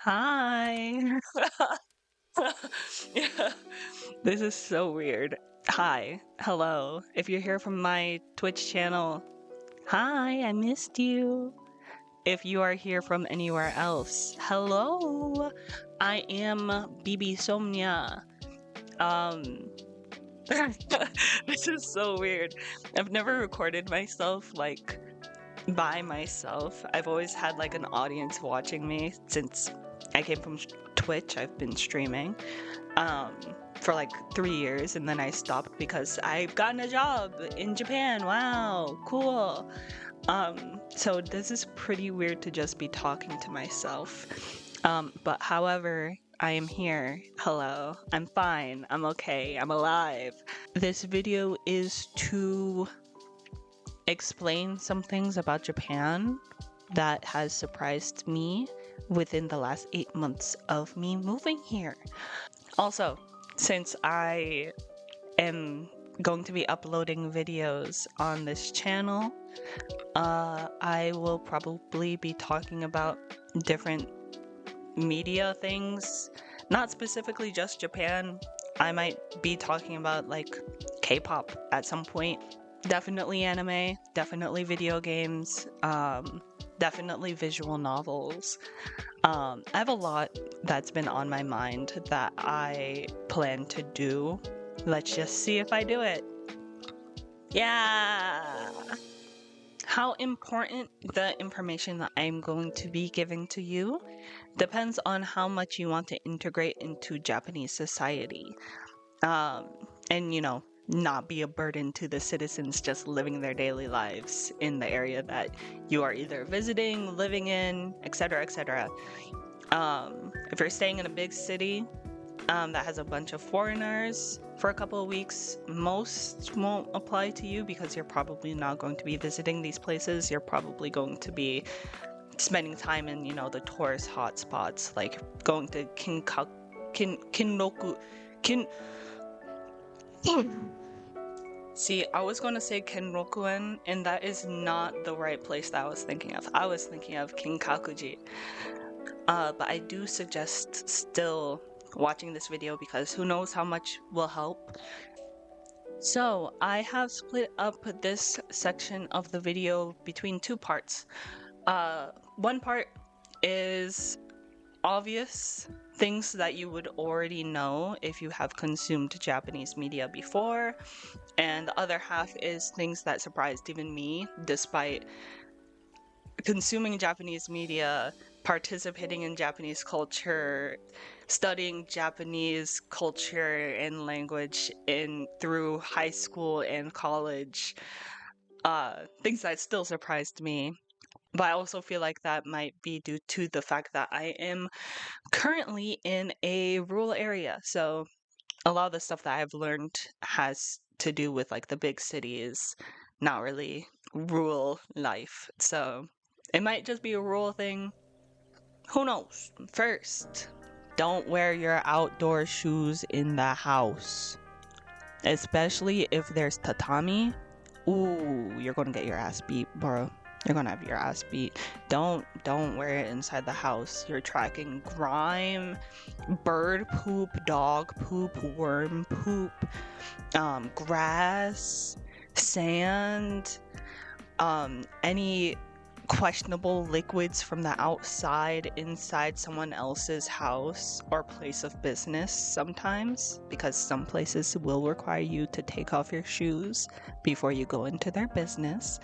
Hi. Yeah, this is so weird. Hi, hello. If you're here from my Twitch channel, hi, I missed you. If you are here from anywhere else, hello. I am BB Somnia. Um, this is so weird. I've never recorded myself like by myself. I've always had like an audience watching me since I came from Twitch. I've been streaming um for like 3 years, and then I stopped because I've gotten a job in Japan. Wow, cool. So this is pretty weird to just be talking to myself. But however, I am here. Hello. I'm fine. I'm okay. I'm alive. This video is to explain some things about Japan that has surprised me within the last 8 months of me moving here. Also, since I am going to be uploading videos on this channel, I will probably be talking about different media things, not specifically just Japan. I might be talking about like K-pop at some point. Definitely anime, definitely video games, definitely visual novels. I have a lot that's been on my mind that I plan to do. Let's just see if I do it. Yeah! How important the information that I'm going to be giving to you depends on how much you want to integrate into Japanese society. And not be a burden to the citizens just living their daily lives in the area that you are either visiting, living in, etc., etc. If you're staying in a big city that has a bunch of foreigners for a couple of weeks, most won't apply to you because you're probably not going to be visiting these places. You're probably going to be spending time in, the tourist hotspots, like going to See, I was going to say Kenrokuen, and that is not the right place that I was thinking of. I was thinking of Kinkakuji. But I do suggest still watching this video because who knows how much will help. So, I have split up this section of the video between two parts. One part is obvious things that you would already know if you have consumed Japanese media before, and the other half is things that surprised even me despite consuming Japanese media, participating in Japanese culture, studying Japanese culture and language through high school and college. Things that still surprised me. But I also feel like that might be due to the fact that I am currently in a rural area. So a lot of the stuff that I've learned has to do with like the big cities, not really rural life. So it might just be a rural thing. Who knows? First, don't wear your outdoor shoes in the house, especially if there's tatami. Ooh, you're gonna get your ass beat, bro. You're gonna have your ass beat. Don't wear it inside the house. You're tracking grime, bird poop, dog poop, worm poop, grass, sand, any questionable liquids from the outside inside someone else's house or place of business sometimes, because some places will require you to take off your shoes before you go into their business.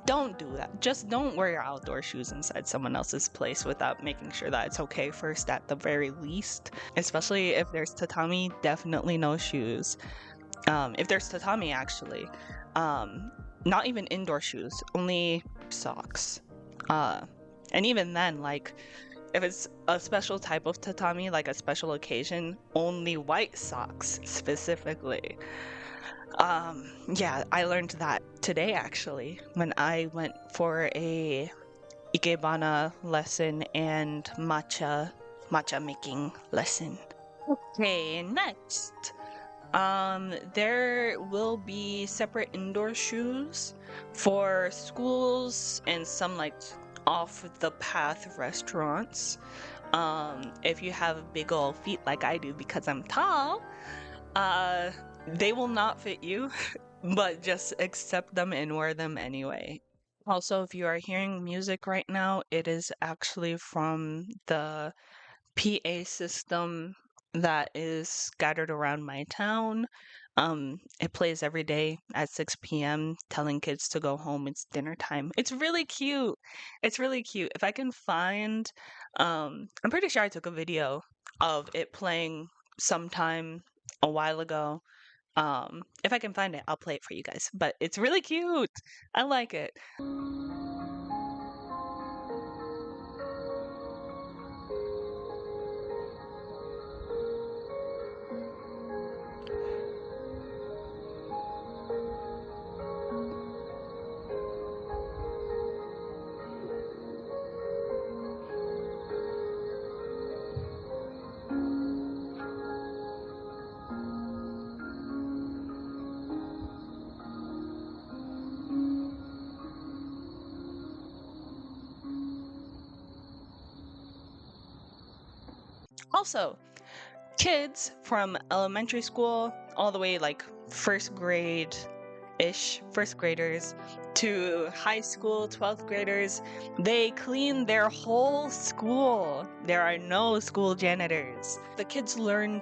Don't do that. Just don't wear your outdoor shoes inside someone else's place without making sure that it's okay first at the very least. Especially if there's tatami, definitely no shoes. If there's tatami, actually. Not even indoor shoes, only socks. And even then, like, if it's a special type of tatami, like a special occasion, only white socks specifically. Yeah, I learned that today actually when I went for a ikebana lesson and matcha making lesson. Okay, next. There will be separate indoor shoes for schools and some like off the path restaurants. If you have big old feet like I do because I'm tall, they will not fit you, but just accept them and wear them anyway. Also, if you are hearing music right now, it is actually from the PA system that is scattered around my town. It plays every day at 6 p.m., telling kids to go home. It's dinner time. It's really cute. It's really cute. If I can find, I'm pretty sure I took a video of it playing sometime a while ago. If I can find it, I'll play it for you guys. But it's really cute. I like it. Also, kids from elementary school all the way like first grade ish, first graders, to high school 12th graders, they clean their whole school. There are no school janitors. The kids learn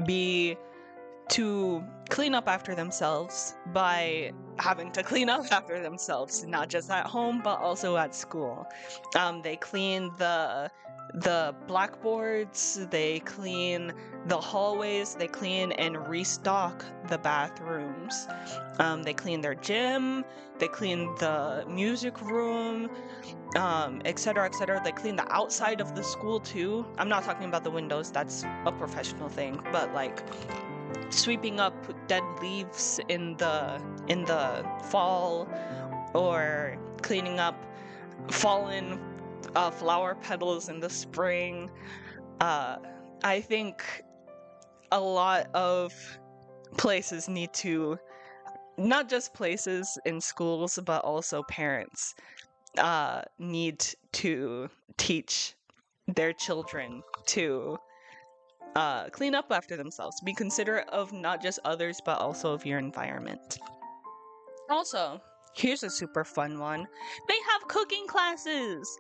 be to clean up after themselves by having to clean up after themselves, not just at home but also at school. They clean the blackboards, they clean the hallways, they clean and restock the bathrooms. They clean their gym, they clean the music room, etc., etc. They clean the outside of the school too. I'm not talking about the windows, that's a professional thing, but like sweeping up dead leaves in the fall, or cleaning up fallen flower petals in the spring. I think a lot of places need to, not just places in schools, but also parents need to teach their children to clean up after themselves. Be considerate of not just others, but also of your environment. Also, here's a super fun one. They have cooking classes!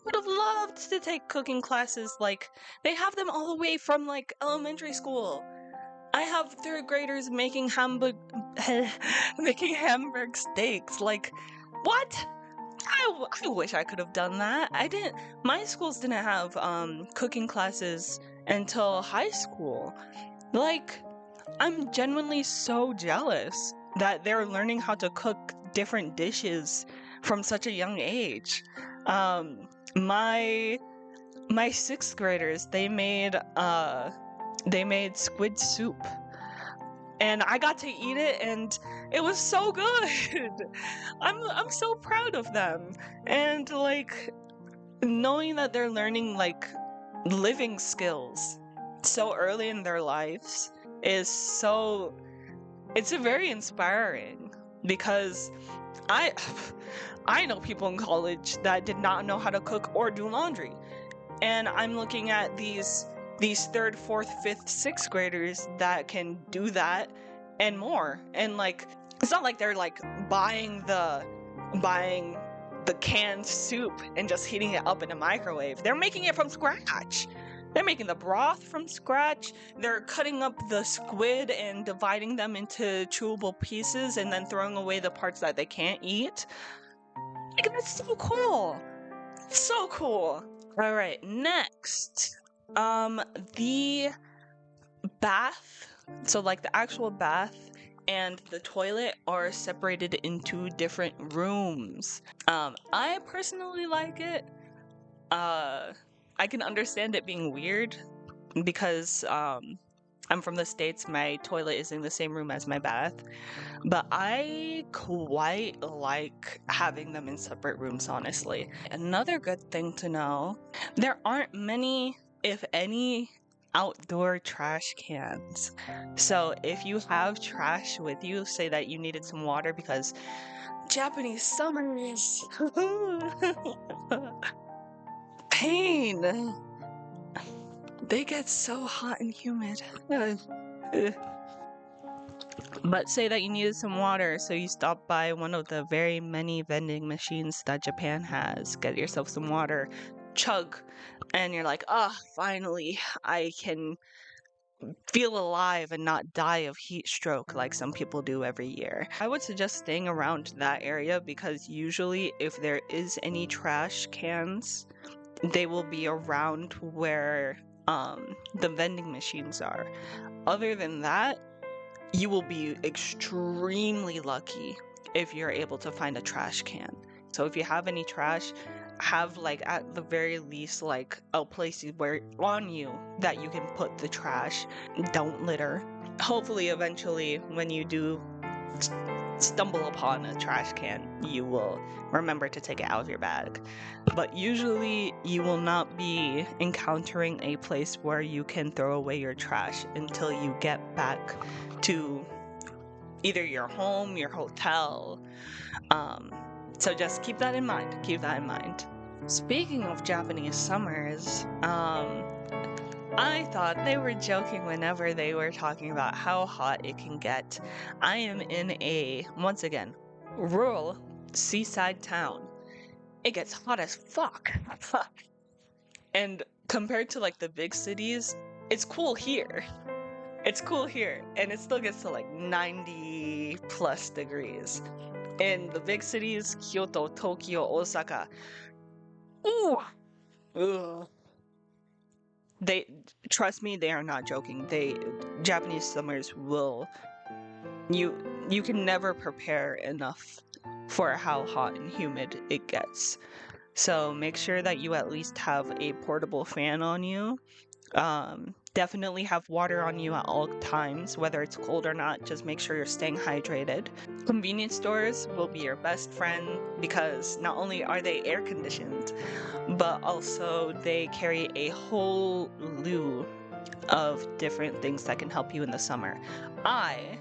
Would have loved to take cooking classes. Like, they have them all the way from like elementary school. I have third graders making making hamburg steaks. Like, what? I wish I could have done that. I didn't. My schools didn't have cooking classes until high school. Like, I'm genuinely so jealous that they're learning how to cook different dishes from such a young age. My sixth graders, they made squid soup, and I got to eat it, and it was so good. I'm so proud of them, and like knowing that they're learning like living skills so early in their lives is so, it's very inspiring, because I I know people in college that did not know how to cook or do laundry, and I'm looking at these third, fourth, fifth, sixth graders that can do that and more. And like, it's not like they're like buying the canned soup and just heating it up in a microwave. They're making it from scratch. They're making the broth from scratch. They're cutting up the squid and dividing them into chewable pieces and then throwing away the parts that they can't eat. Like, that's so cool. So cool. All right, next. The bath, so like the actual bath and the toilet are separated into different rooms. I personally like it. I can understand it being weird because I'm from the States. My toilet is in the same room as my bath, but I quite like having them in separate rooms, honestly. Another good thing to know, there aren't many, if any, outdoor trash cans. So if you have trash with you, say that you needed some water because Japanese summers. Pain. They get so hot and humid. But say that you needed some water, so you stop by one of the very many vending machines that Japan has. Get yourself some water, chug, and you're like, ah, oh, finally, I can feel alive and not die of heat stroke like some people do every year. I would suggest staying around that area because usually if there is any trash cans, they will be around where the vending machines are. Other than that, you will be extremely lucky if you're able to find a trash can. So if you have any trash, have like at the very least like a place where on you that you can put the trash. Don't litter. Hopefully eventually when you do stumble upon a trash can, you will remember to take it out of your bag. But usually you will not be encountering a place where you can throw away your trash until you get back to either your home, your hotel. So just keep that in mind. Keep that in mind. Speaking of Japanese summers, I thought they were joking whenever they were talking about how hot it can get. I am in a, once again, rural seaside town. It gets hot as fuck. And compared to like the big cities, it's cool here. It's cool here, and it still gets to like 90 plus degrees. In the big cities, Kyoto, Tokyo, Osaka, ooh, ugh. They, trust me, they are not joking. Japanese summers will, you can never prepare enough for how hot and humid it gets. So make sure that you at least have a portable fan on you. Definitely have water on you at all times, whether it's cold or not. Just make sure you're staying hydrated. Convenience stores will be your best friend because not only are they air conditioned, but also they carry a whole slew of different things that can help you in the summer. I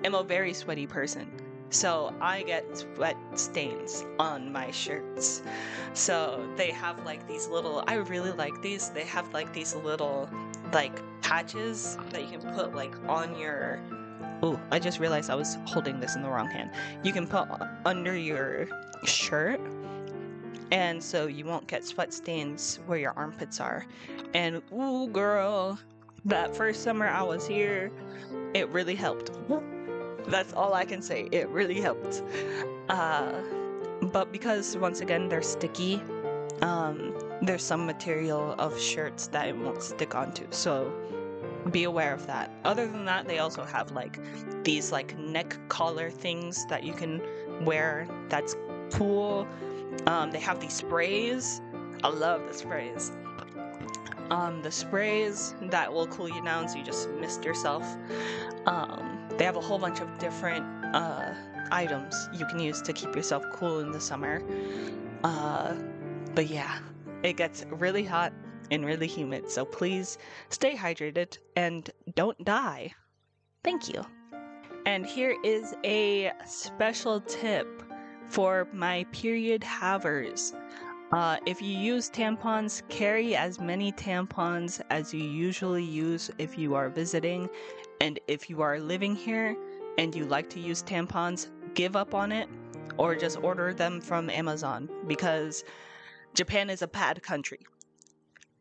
am a very sweaty person, so I get sweat stains on my shirts. So they have like these little, I really like these, they have like these little like patches that you can put like on your, oh, I just realized I was holding this in the wrong hand. You can put under your shirt, and so you won't get sweat stains where your armpits are. And ooh girl, that first summer I was here, it really helped. That's all I can say. It really helped. But because once again they're sticky, there's some material of shirts that it won't stick onto, so be aware of that. Other than that, they also have like these like neck collar things that you can wear. That's cool. They have these sprays. I love the sprays. The sprays that will cool you down so you just mist yourself. They have a whole bunch of different items you can use to keep yourself cool in the summer. But yeah, it gets really hot and really humid, so please stay hydrated and don't die. Thank you. And here is a special tip for my period havers. If you use tampons, carry as many tampons as you usually use if you are visiting. And if you are living here and you like to use tampons, give up on it or just order them from Amazon, because Japan is a pad country.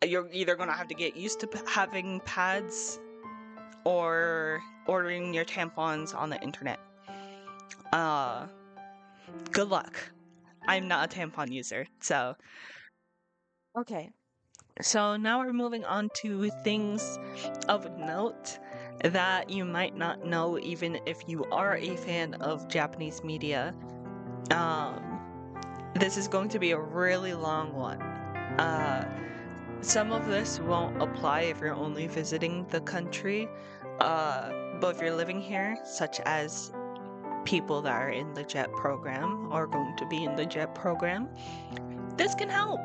You're either going to have to get used to having pads or ordering your tampons on the internet. Good luck. I'm not a tampon user, so. Okay. So now we're moving on to things of note that you might not know even if you are a fan of Japanese media. This is going to be a really long one. Some of this won't apply if you're only visiting the country, but if you're living here, such as people that are in the JET program or going to be in the JET program, this can help.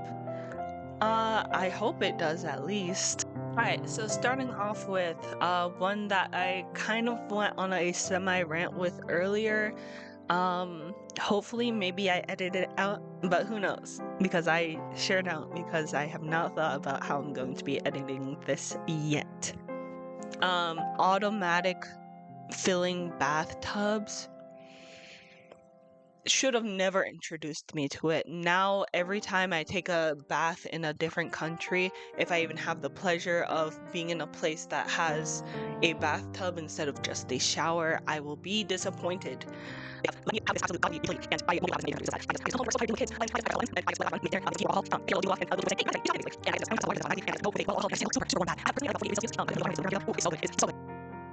I hope it does at least. Alright, so starting off with one that I kind of went on a semi-rant with earlier, Hopefully maybe I edited it out, but who knows? Because I sure don't, because I have not thought about how I'm going to be editing this yet. Automatic filling bathtubs should have never introduced me to it. Now, every time I take a bath in a different country, if I even have the pleasure of being in a place that has a bathtub instead of just a shower, I will be disappointed.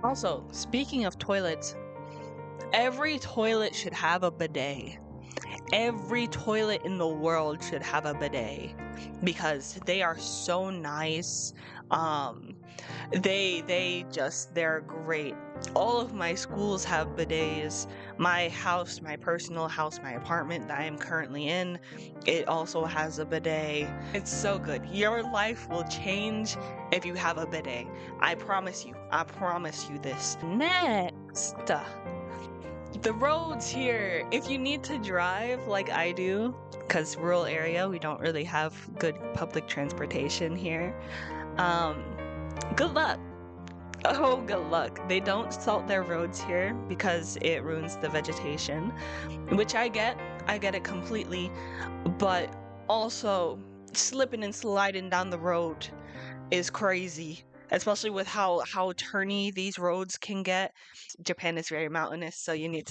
Also, speaking of toilets, every toilet should have a bidet. Every toilet in the world should have a bidet because they are so nice. They're great. All of my schools have bidets. My house, my personal house, my apartment that I am currently in, it also has a bidet. It's so good. Your life will change if you have a bidet. I promise you this. Next, the roads here, if you need to drive like I do, because rural area, we don't really have good public transportation here, good luck. Oh, good luck. They don't salt their roads here because it ruins the vegetation, which I get it completely, but also slipping and sliding down the road is crazy, especially with how turny these roads can get. Japan is very mountainous, so you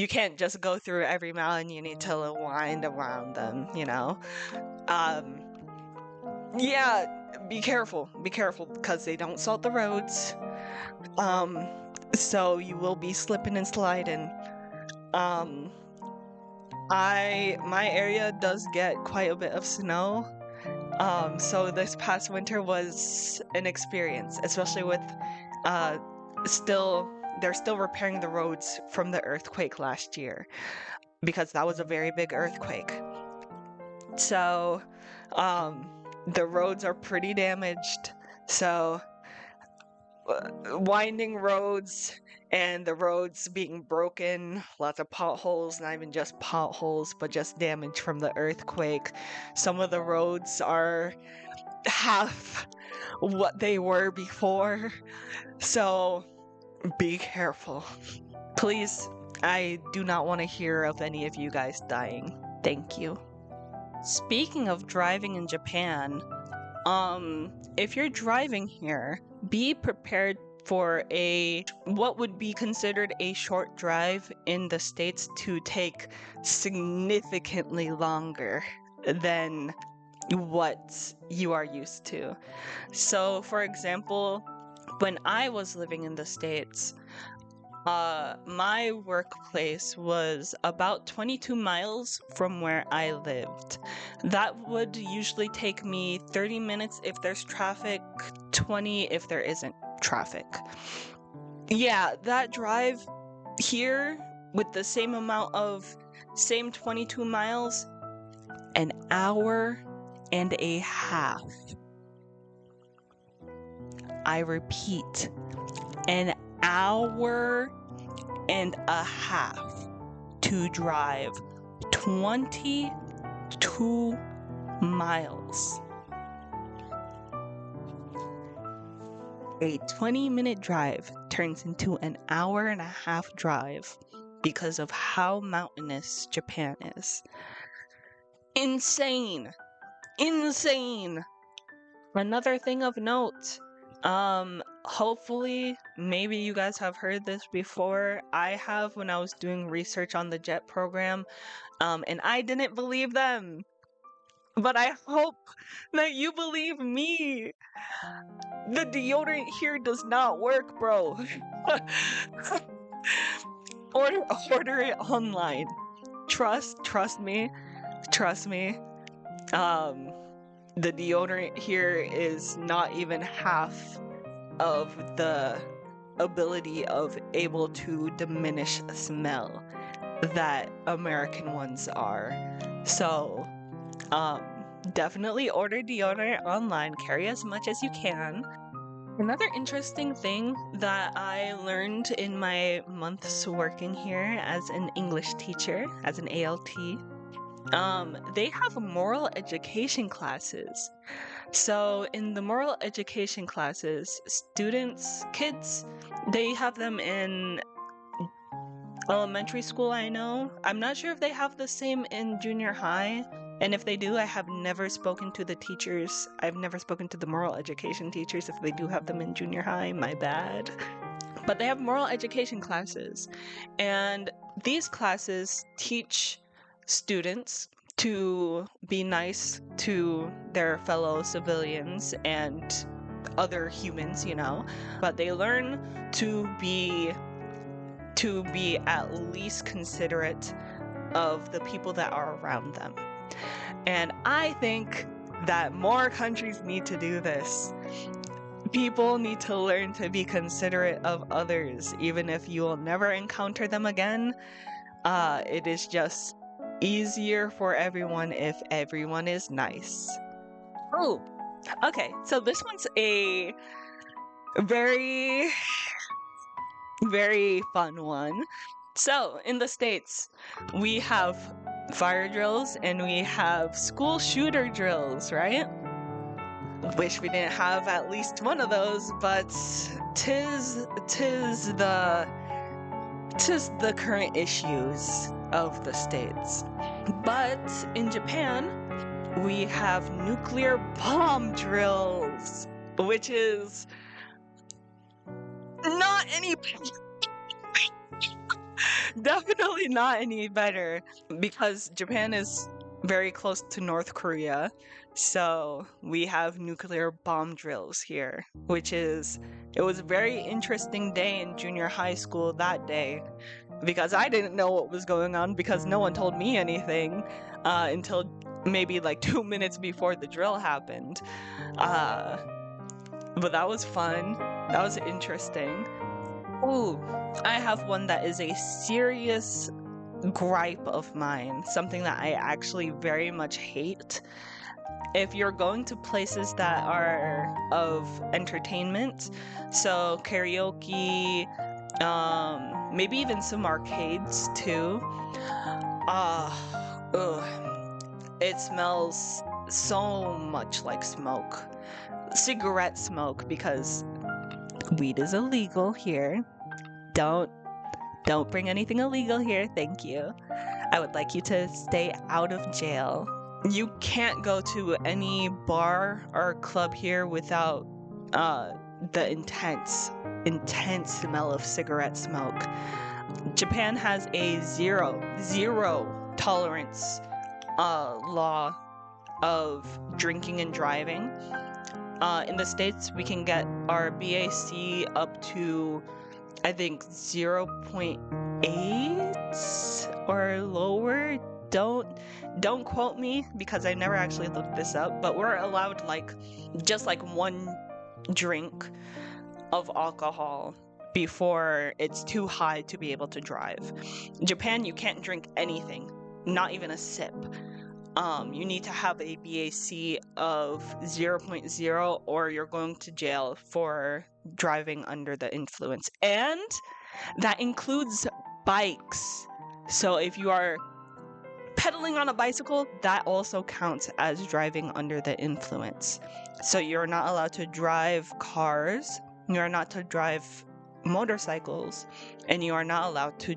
can't just go through every mountain, you need to wind around them, you know? Yeah, be careful because they don't salt the roads. So you will be slipping and sliding. My area does get quite a bit of snow. So this past winter was an experience, especially with they're still repairing the roads from the earthquake last year because that was a very big earthquake. So the roads are pretty damaged. So winding roads and the roads being broken, lots of potholes, not even just potholes, but just damage from the earthquake. Some of the roads are half what they were before. So be careful. Please, I do not want to hear of any of you guys dying. Thank you. Speaking of driving in Japan, if you're driving here, be prepared for what would be considered a short drive in the States to take significantly longer than what you are used to. So, for example, when I was living in the States, my workplace was about 22 miles from where I lived. That would usually take me 30 minutes if there's traffic, 20 if there isn't traffic. Yeah, that drive here with the same 22 miles, an hour and a half. I repeat, an hour and a half to drive 22 miles. A 20-minute drive turns into an hour and a half drive because of how mountainous Japan is. Insane! Another thing of note, hopefully, maybe you guys have heard this before. I have when I was doing research on the JET program, and I didn't believe them. But I hope that you believe me. The deodorant here does not work, bro. Order it online. Trust me. The deodorant here is not even half of the ability of able to diminish smell that American ones are. So, definitely order deodorant online. Carry as much as you can. Another interesting thing that I learned in my months working here as an English teacher, as an ALT, they have moral education classes. So in the moral education classes, kids, they have them in elementary school, I know. I'm not sure if they have the same in junior high. And if they do, I have never spoken to the teachers. I've never spoken to the moral education teachers if they do have them in junior high. My bad. But they have moral education classes. And these classes teach students to be nice to their fellow civilians and other humans, but they learn to be at least considerate of the people that are around them. And I think that more countries need to do this. People need to learn to be considerate of others, even if you will never encounter them again. It is just easier for everyone if everyone is nice. Oh, okay, so this one's a very, very fun one. So, in the States, we have fire drills and we have school shooter drills, right? Wish we didn't have at least one of those, but tis the current issues of the States. But in Japan, we have nuclear bomb drills, which is not any definitely not any better, because Japan is very close to North Korea, so we have nuclear bomb drills here, it was a very interesting day in junior high school that day, because I didn't know what was going on because no one told me anything until maybe like 2 minutes before the drill happened. But that was fun. That was interesting. Ooh, I have one that is a serious gripe of mine, something that I actually very much hate. If you're going to places that are of entertainment, so karaoke, maybe even some arcades too, it smells so much like smoke. Cigarette smoke, because weed is illegal here. Don't bring anything illegal here, thank you. I would like you to stay out of jail. You can't go to any bar or club here without the intense smell of cigarette smoke. Japan has a zero tolerance law of drinking and driving. In the States, we can get our BAC up to, I think, 0.8 or lower. Don't quote me because I never actually looked this up, but we're allowed just one drink of alcohol before it's too high to be able to drive. In Japan, you can't drink anything, not even a sip. You need to have a BAC of 0.0 or you're going to jail for driving under the influence. And that includes bikes. So if you are pedaling on a bicycle, that also counts as driving under the influence. So you're not allowed to drive cars, you're not to drive motorcycles, and you are not allowed to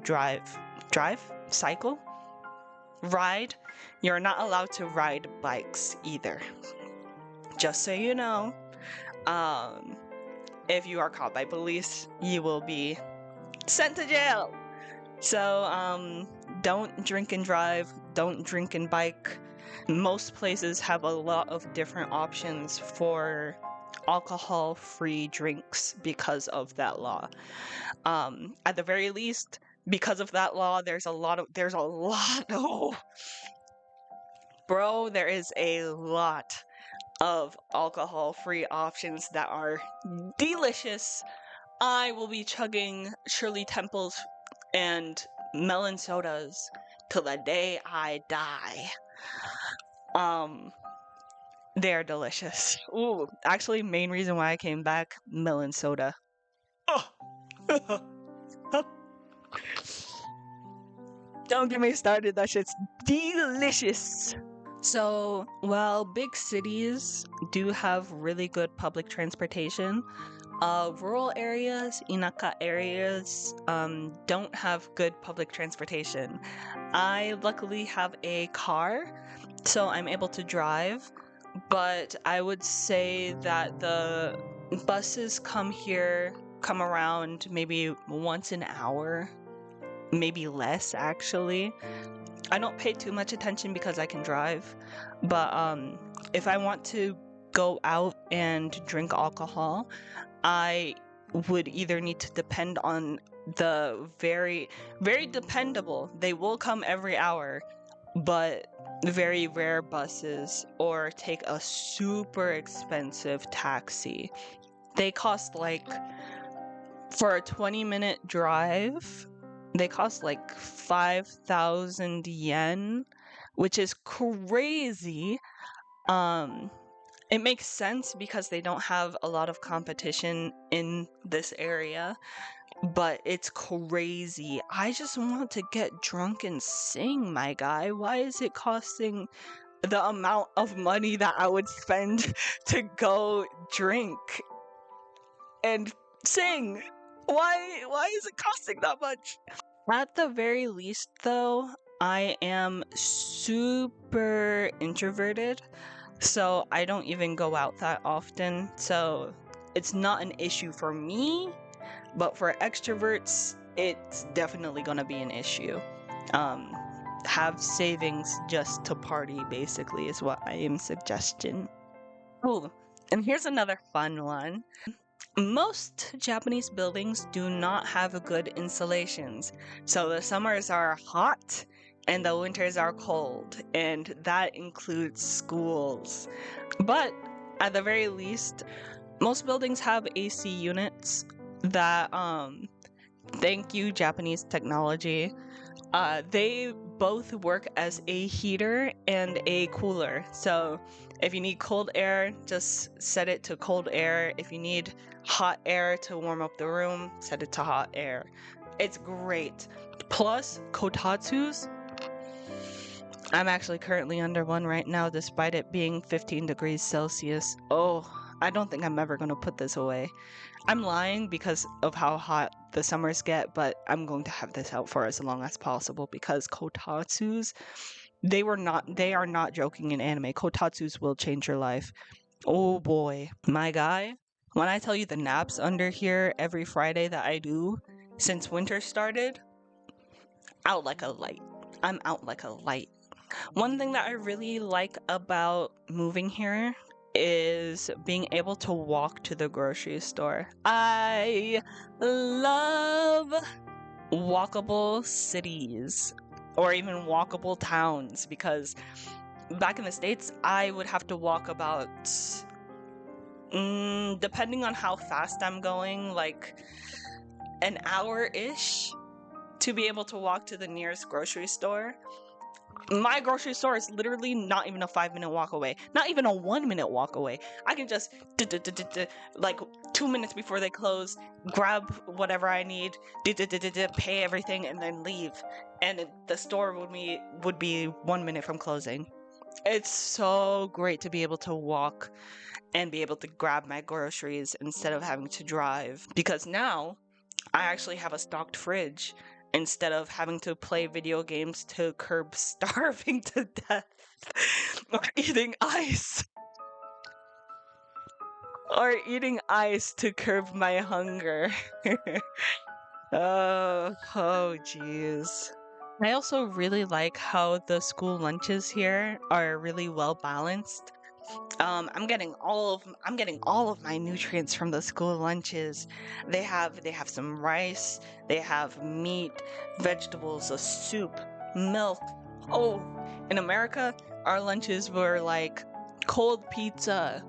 ride. You're not allowed to ride bikes either. Just so you know, if you are caught by police, you will be sent to jail. So, don't drink and drive, don't drink and bike. Most places have a lot of different options for alcohol-free drinks because of that law. At the very least, because of that law, there is a lot of alcohol-free options that are delicious. I will be chugging Shirley Temples and melon sodas till the day I die. They're delicious. Ooh, actually, main reason why I came back, melon soda. Oh. Don't get me started, that shit's delicious. So, while big cities do have really good public transportation, rural areas, inaka areas, don't have good public transportation. I luckily have a car, so I'm able to drive, but I would say that the buses come around maybe once an hour, maybe less actually. I don't pay too much attention because I can drive, but if I want to go out and drink alcohol, I would either need to depend on the very, very dependable, they will come every hour, but very rare buses, or take a super expensive taxi. They cost like, for a 20-minute drive, they cost like 5,000 yen, which is crazy. It makes sense because they don't have a lot of competition in this area, but it's crazy. I just want to get drunk and sing, my guy. Why is it costing the amount of money that I would spend to go drink and sing? Why is it costing that much? At the very least, though, I am super introverted, so I don't even go out that often, so it's not an issue for me, but for extroverts, it's definitely gonna be an issue. Have savings just to party, basically, is what I am suggesting. Oh, and here's another fun one. Most Japanese buildings do not have good insulations, so the summers are hot and the winters are cold, and that includes schools. But at the very least, most buildings have AC units that, thank you, Japanese technology. They both work as a heater and a cooler. So if you need cold air, just set it to cold air. If you need hot air to warm up the room, set it to hot air. It's great. Plus, kotatsus. I'm actually currently under one right now, despite it being 15 degrees Celsius. Oh, I don't think I'm ever going to put this away. I'm lying because of how hot the summers get, but I'm going to have this out for as long as possible because kotatsus, they are not joking in anime. Kotatsus will change your life. Oh boy. My guy, when I tell you the naps under here every Friday that I do since winter started, out like a light. I'm out like a light. One thing that I really like about moving here is being able to walk to the grocery store. I love walkable cities or even walkable towns, because back in the States, I would have to walk about, depending on how fast I'm going, like an hour-ish to be able to walk to the nearest grocery store. My grocery store is literally not even a 5-minute walk away, not even a 1-minute walk away. I can just like 2 minutes before they close, grab whatever I need, pay everything, and then leave. And the store would be 1 minute from closing. It's so great to be able to walk and be able to grab my groceries instead of having to drive, because now I actually have a stocked fridge instead of having to play video games to curb starving to death or eating ice. Or eating ice to curb my hunger. Oh, jeez. I also really like how the school lunches here are really well balanced. I'm getting all of my nutrients from the school lunches. They have some rice, they have meat, vegetables, a soup, milk. Oh, in America, our lunches were like cold pizza.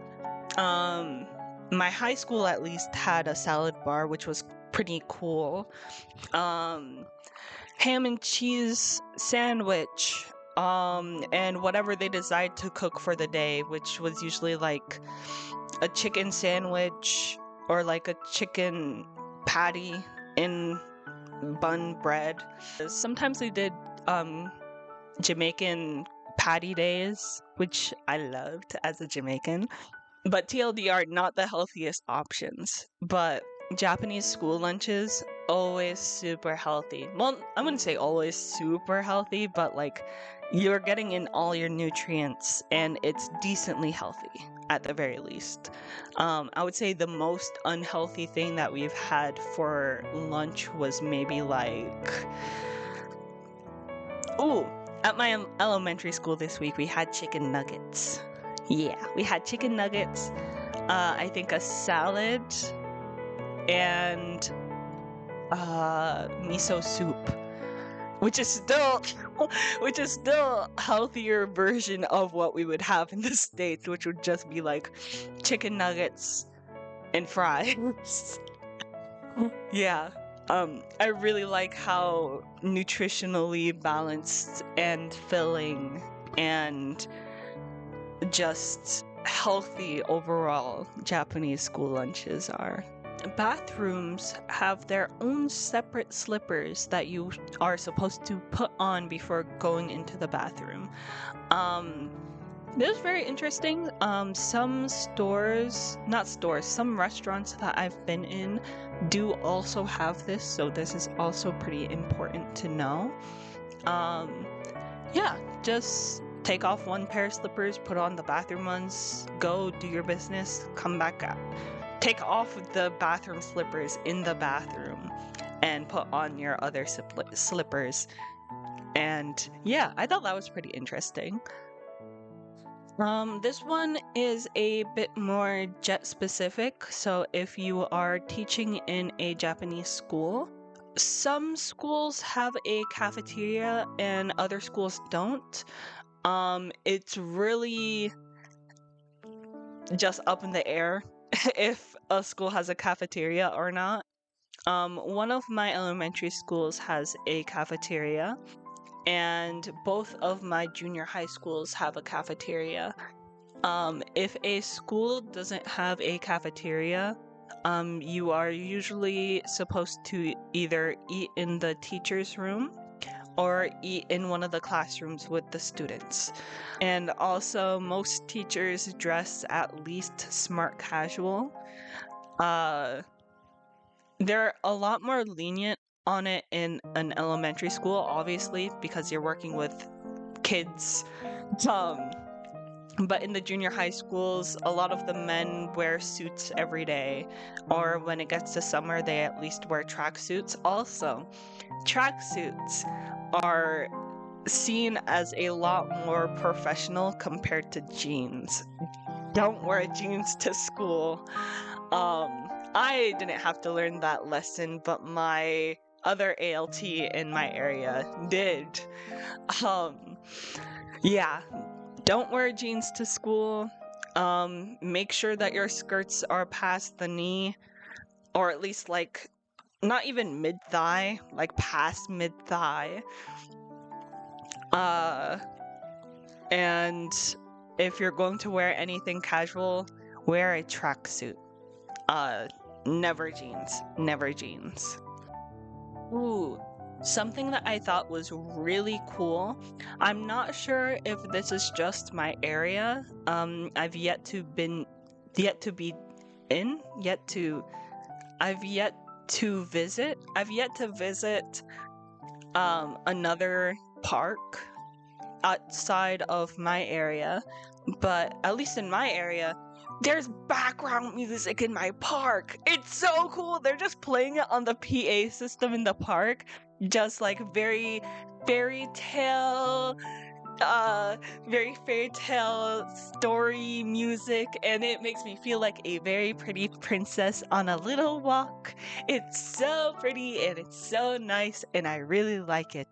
My high school at least had a salad bar, which was pretty cool. Ham and cheese sandwich. and whatever they decide to cook for the day, which was usually like a chicken sandwich or like a chicken patty in bun bread. Sometimes they did Jamaican patty days, which I loved as a Jamaican. But TLDR, not the healthiest options. But Japanese school lunches, always super healthy. Well, I wouldn't say always super healthy, but like you're getting in all your nutrients and it's decently healthy at the very least. I would say the most unhealthy thing that we've had for lunch was maybe like, ooh, at my elementary school this week, we had chicken nuggets. Yeah, we had chicken nuggets, I think a salad, and miso soup, which is still healthier version of what we would have in the States, which would just be like chicken nuggets and fries. Yeah. I really like how nutritionally balanced and filling and just healthy overall Japanese school lunches are. Bathrooms have their own separate slippers that you are supposed to put on before going into the bathroom. This is very interesting. Some restaurants that I've been in do also have this, so this is also pretty important to know. Yeah, just take off one pair of slippers, put on the bathroom ones, go do your business, come back out. Take off the bathroom slippers in the bathroom and put on your other slippers. And yeah, I thought that was pretty interesting. This one is a bit more jet specific. So if you are teaching in a Japanese school, some schools have a cafeteria and other schools don't. It's really just up in the air if a school has a cafeteria or not. One of my elementary schools has a cafeteria, and both of my junior high schools have a cafeteria. If a school doesn't have a cafeteria, you are usually supposed to either eat in the teacher's room or eat in one of the classrooms with the students. And also, most teachers dress at least smart casual. They're a lot more lenient on it in an elementary school, obviously, because you're working with kids. But in the junior high schools, a lot of the men wear suits every day, or when it gets to summer, they at least wear tracksuits. Also, tracksuits are seen as a lot more professional compared to jeans. Don't wear jeans to school. I didn't have to learn that lesson, but my other ALT in my area did. Yeah, don't wear jeans to school. Make sure that your skirts are past the knee, or at least like not even mid-thigh, like past mid-thigh. And if you're going to wear anything casual, wear a tracksuit. Never jeans. Never jeans. Ooh, something that I thought was really cool. I'm not sure if this is just my area. I've yet to visit another park outside of my area, but at least in my area, there's background music in my park. It's so cool. They're just playing it on the PA system in the park, just like very fairy tale story music, and it makes me feel like a very pretty princess on a little walk. It's so pretty and it's so nice, and I really like it.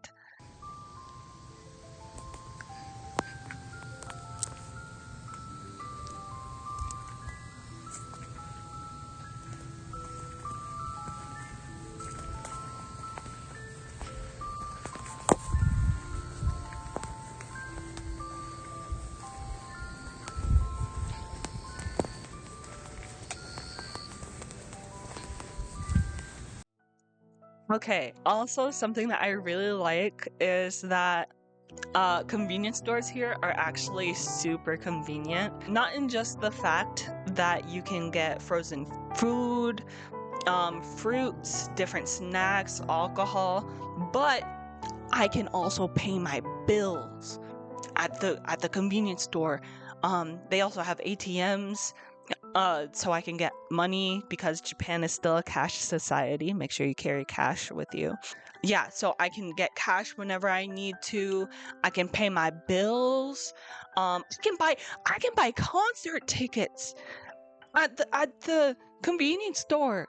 Okay, also something that I really like is that convenience stores here are actually super convenient. Not in just the fact that you can get frozen food, fruits, different snacks, alcohol, but I can also pay my bills at the convenience store. They also have ATMs, so I can get money because Japan is still a cash society. Make sure you carry cash with you. Yeah, so I can get cash whenever I need to. I can pay my bills. I can buy concert tickets at the convenience store.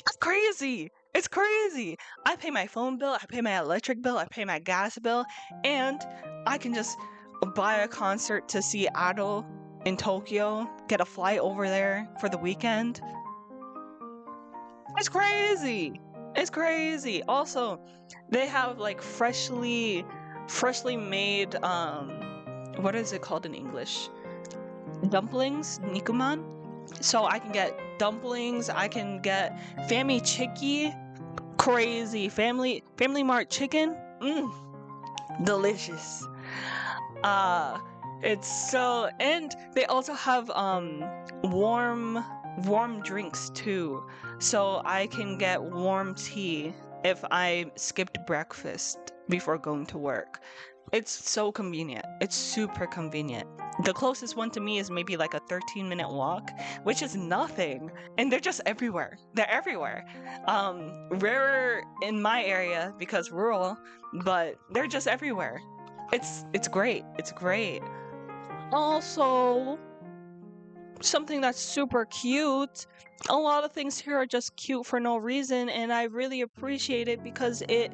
It's crazy. It's crazy. I pay my phone bill, I pay my electric bill, I pay my gas bill, and I can just buy a concert to see Ado in Tokyo, get a flight over there for the weekend. It's crazy. It's crazy. Also, they have like freshly made what is it called in English? Dumplings, nikuman. So I can get dumplings, I can get fami chiki, crazy family mart chicken. Delicious. Uh it's so, and they also have warm drinks too. So I can get warm tea if I skipped breakfast before going to work. It's so convenient. It's super convenient. The closest one to me is maybe like a 13-minute walk, which is nothing. And they're just everywhere. They're everywhere. Rarer in my area because rural, but they're just everywhere. It's great. It's great. Also, something that's super cute. A lot of things here are just cute for no reason, and I really appreciate it because it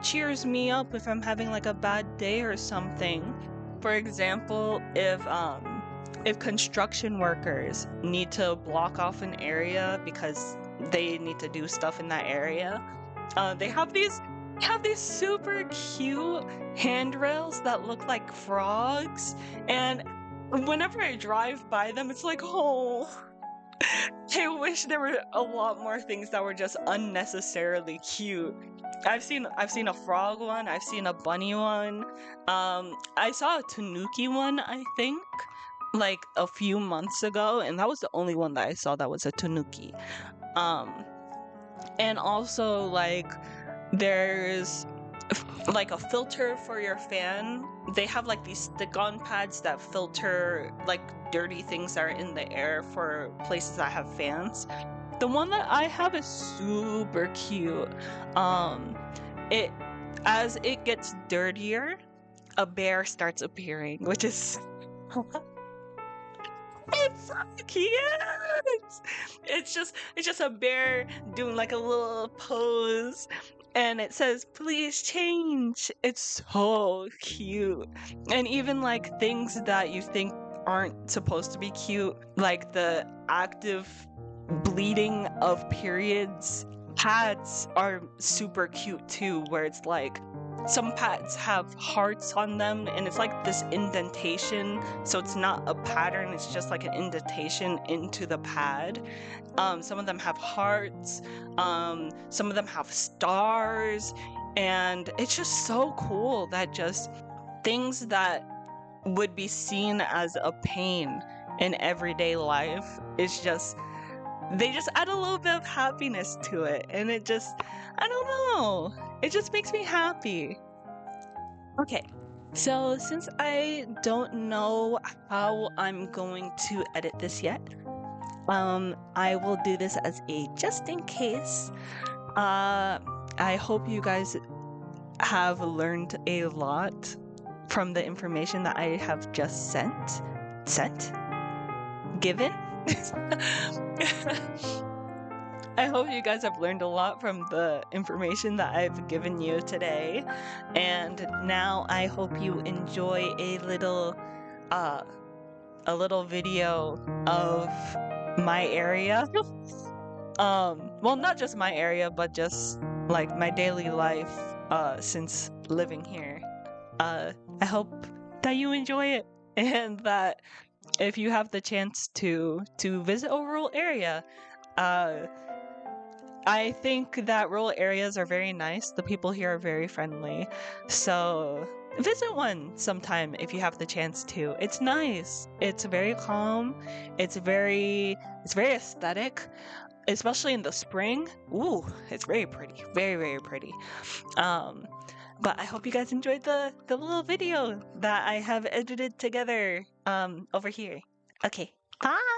cheers me up if I'm having like a bad day or something. For example, if construction workers need to block off an area because they need to do stuff in that area, they have these super cute handrails that look like frogs, and whenever I drive by them, it's like, oh, I wish there were a lot more things that were just unnecessarily cute. I've seen a frog one, I've seen a bunny one. I saw a tanuki one, I think, like a few months ago, and that was the only one that I saw that was a tanuki. And also like there's like a filter for your fan. They have like these stick-on pads that filter like dirty things that are in the air for places that have fans. The one that I have is super cute. It as it gets dirtier, a bear starts appearing, which is it's so cute. It's just a bear doing like a little pose, and it says, "Please change." It's so cute. And even like things that you think aren't supposed to be cute, like the active bleeding of periods pads are super cute too, where it's like some pads have hearts on them and it's like this indentation, so it's not a pattern, it's just like an indentation into the pad. Some of them have hearts, some of them have stars, and it's just so cool that just things that would be seen as a pain in everyday life is just, they just add a little bit of happiness to it, and it just, I don't know, it just makes me happy. Okay, so since I don't know how I'm going to edit this yet, I will do this as a just in case. I hope you guys have learned a lot from the information that I have just given. I hope you guys have learned a lot from the information that I've given you today. And now I hope you enjoy a little video of my area. Well, not just my area, but just like my daily life since living here. I hope that you enjoy it, and that if you have the chance to visit a rural area, I think that rural areas are very nice. The people here are very friendly. So visit one sometime if you have the chance to. It's nice. It's very calm. It's very aesthetic, especially in the spring. Ooh, it's very pretty. Very, very pretty. Um, but I hope you guys enjoyed the little video that I have edited together over here. Okay. Bye.